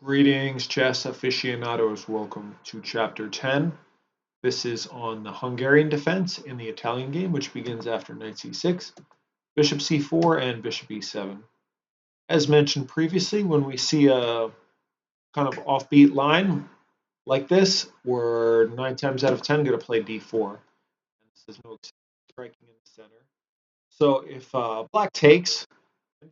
Greetings, chess aficionados. Welcome to Chapter 10. This is on the Hungarian defense in the Italian game, which begins after knight c6, bishop c4, and bishop e7. As mentioned previously, when we see a kind of offbeat line like this, we're 9 times out of 10 going to play d4. And this is no striking in the center. So if black takes,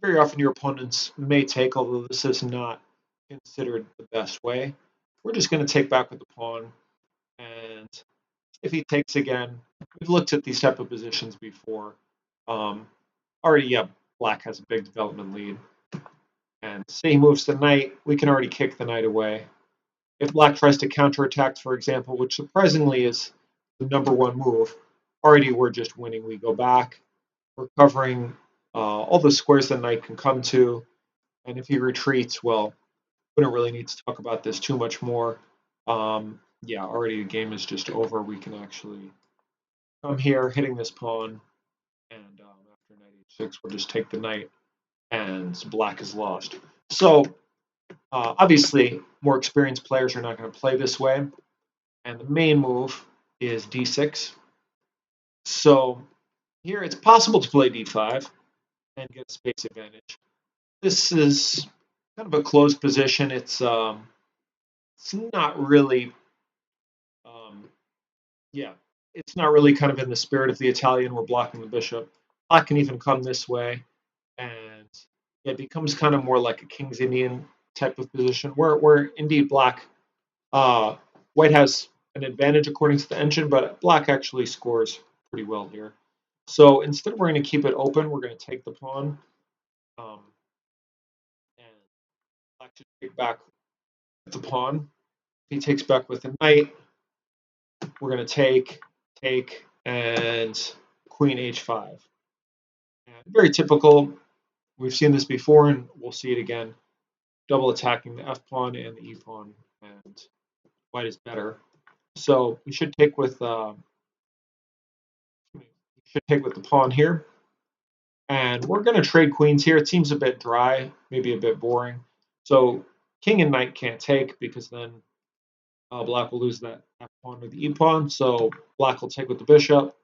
very often your opponents may take, although this is not considered the best way. We're just going to take back with the pawn, and if he takes again, we've looked at these type of positions before. Already, yeah, black has a big development lead. And say he moves the knight, we can already kick the knight away. If black tries to counterattack, for example, which surprisingly is the #1 move, already we're just winning. We go back, we're covering all the squares the knight can come to, and if he retreats, well, we don't really need to talk about this too much more. Yeah, already the game is just over. We can actually come here, hitting this pawn, and after knight h6, we'll just take the knight, and black is lost. So obviously, more experienced players are not going to play this way, and the main move is d6. So here it's possible to play d5 and get a space advantage. This is kind of a closed position. It's not really, yeah, it's not really kind of in the spirit of the Italian. We're blocking the bishop. Black can even come this way, and it becomes kind of more like a King's Indian type of position, where indeed white has an advantage according to the engine, but black actually scores pretty well here. So instead, we're going to keep it open. We're going to take the pawn, and black should take back with the pawn. If he takes back with the knight, we're going to take, and queen h5. And very typical. We've seen this before, and we'll see it again. Double attacking the f pawn and the e pawn, and white is better. So we should take with the pawn here, and we're going to trade queens here. It seems a bit dry, maybe a bit boring. So king and knight can't take because then black will lose that f pawn with the e pawn. So black will take with the bishop.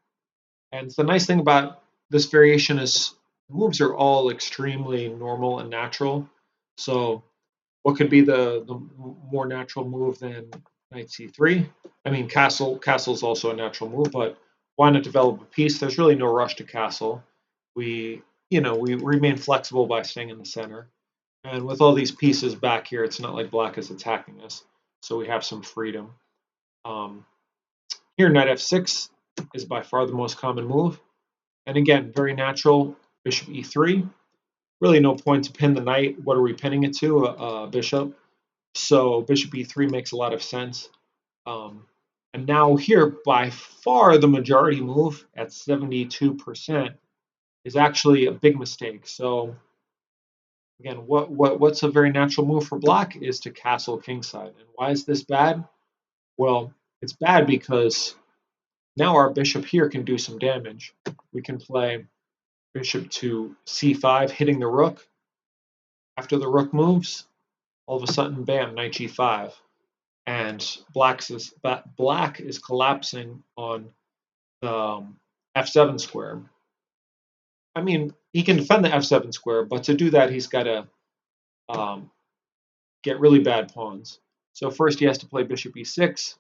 And the nice thing about this variation is moves are all extremely normal and natural. So what could be the more natural move than knight c3? I mean, castle is also a natural move, but why not develop a piece? There's really no rush to castle. We remain flexible by staying in the center. And with all these pieces back here, it's not like black is attacking us, so we have some freedom. Here, knight f6 is by far the most common move. And again, very natural, bishop e3. Really no point to pin the knight. What are we pinning it to? Bishop. So bishop e3 makes a lot of sense. And now here, by far the majority move at 72% is actually a big mistake. So again, what's a very natural move for black is to castle kingside. And why is this bad? Well, it's bad because now our bishop here can do some damage. We can play bishop to c5, hitting the rook. After the rook moves, all of a sudden, bam, knight g5. And black is collapsing on the f7 square. I mean, he can defend the f7 square, but to do that, he's got to get really bad pawns. So first he has to play bishop e6.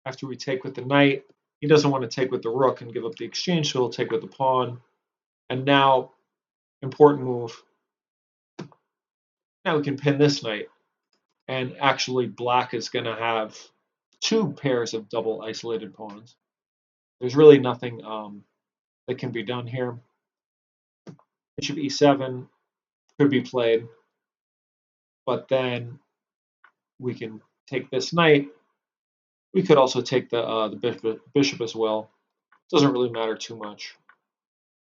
After we take with the knight, he doesn't want to take with the rook and give up the exchange, so he'll take with the pawn. And now, important move, now we can pin this knight. And actually, black is going to have 2 pairs of double isolated pawns. There's really nothing that can be done here. Bishop e7 could be played, but then we can take this knight. We could also take the bishop as well. Doesn't really matter too much.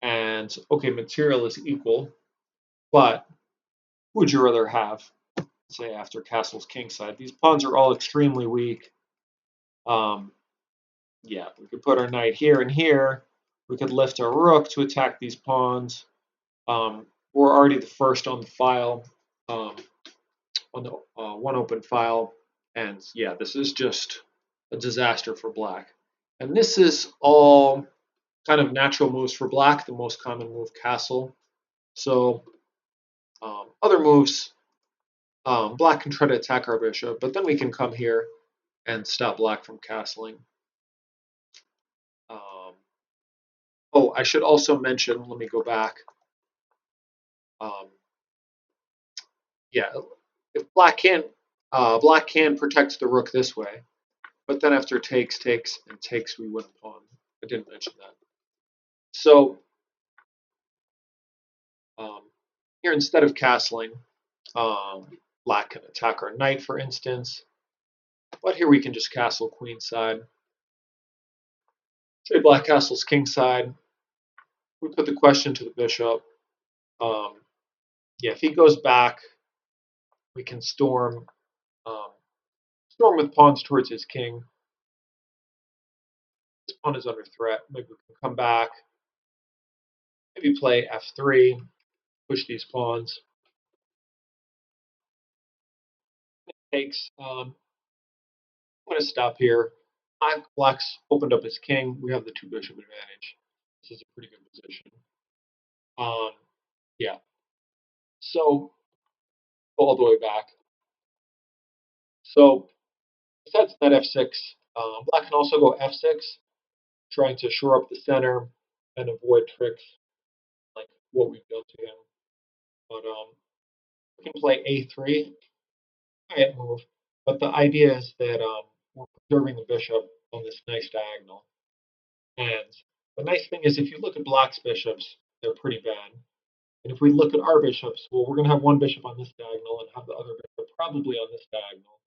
And okay, material is equal, but who would you rather have, say, after castle's kingside? These pawns are all extremely weak. Yeah, we could put our knight here and here. We could lift our rook to attack these pawns. We're already the first on the file. on the one open file. And yeah, this is just a disaster for black. And this is all kind of natural moves for black, the most common move, castle. So other moves, black can try to attack our bishop, but then we can come here and stop black from castling. Oh, I should also mention, let me go back. Yeah, if black can protect the rook this way, but then after takes, we win pawn. I didn't mention that. So here, instead of castling, black can attack our knight, for instance. But here we can just castle queenside. Say black castles kingside. We put the question to the bishop. Yeah, if he goes back, we can storm with pawns towards his king. This pawn is under threat. Maybe we can come back. Maybe play f3, push these pawns. Takes. I'm going to stop here. Black's opened up his king. We have the two bishop advantage. This is a pretty good position. Yeah. So all the way back. So besides that f6, black can also go f6, trying to shore up the center and avoid tricks like what we've done to him. But we can play a3, quiet move. But the idea is that we're preserving the bishop on this nice diagonal. And the nice thing is, if you look at black's bishops, they're pretty bad. And if we look at our bishops, well, we're going to have one bishop on this diagonal and have the other bishop probably on this diagonal.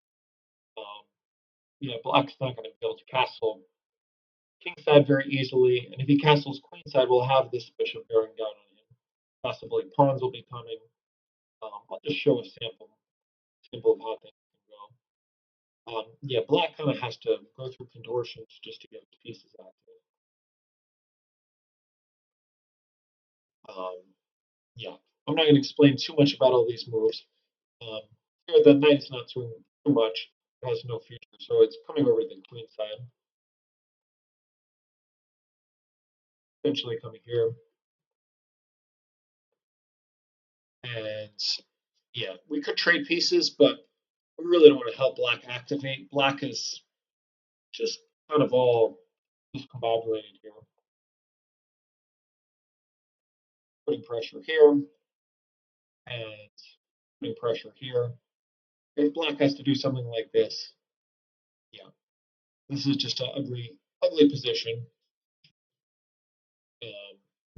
Yeah, black's not going to be able to castle kingside very easily, and if he castles queenside, we'll have this bishop bearing down on him. Possibly pawns will be coming. I'll just show a sample of how things can go. Yeah, black kind of has to go through contortions just to get his pieces active. Yeah, I'm not going to explain too much about all these moves. Here, the knight is not doing too much. It has no future, so it's coming over to the queen side. Eventually coming here. And yeah, we could trade pieces, but we really don't want to help black activate. Black is just kind of all discombobulated here. Putting pressure here and putting pressure here. If black has to do something like this, yeah, this is just an ugly position.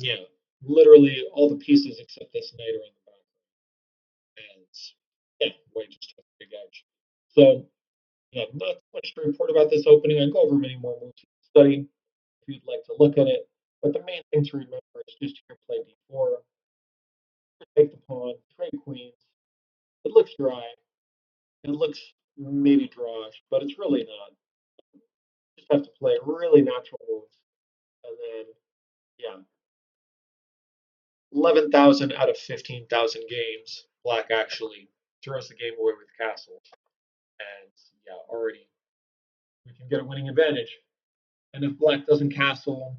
Yeah, literally all the pieces except this knight are in the back. And yeah, white just has a big edge. So yeah, not much to report about this opening. I go over many more moves you can study if you'd like to look at it. But the main thing to remember is just here play d4, take the pawn, trade queens. It looks dry. It looks maybe drawish, but it's really not. You just have to play really natural moves. And then, yeah, 11,000 out of 15,000 games, black actually throws the game away with castles. And yeah, already we can get a winning advantage. And if black doesn't castle,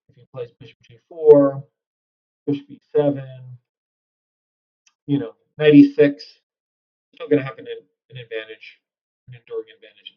if he plays bishop g4, bishop e7, knight e6, still going to have an advantage, an enduring advantage in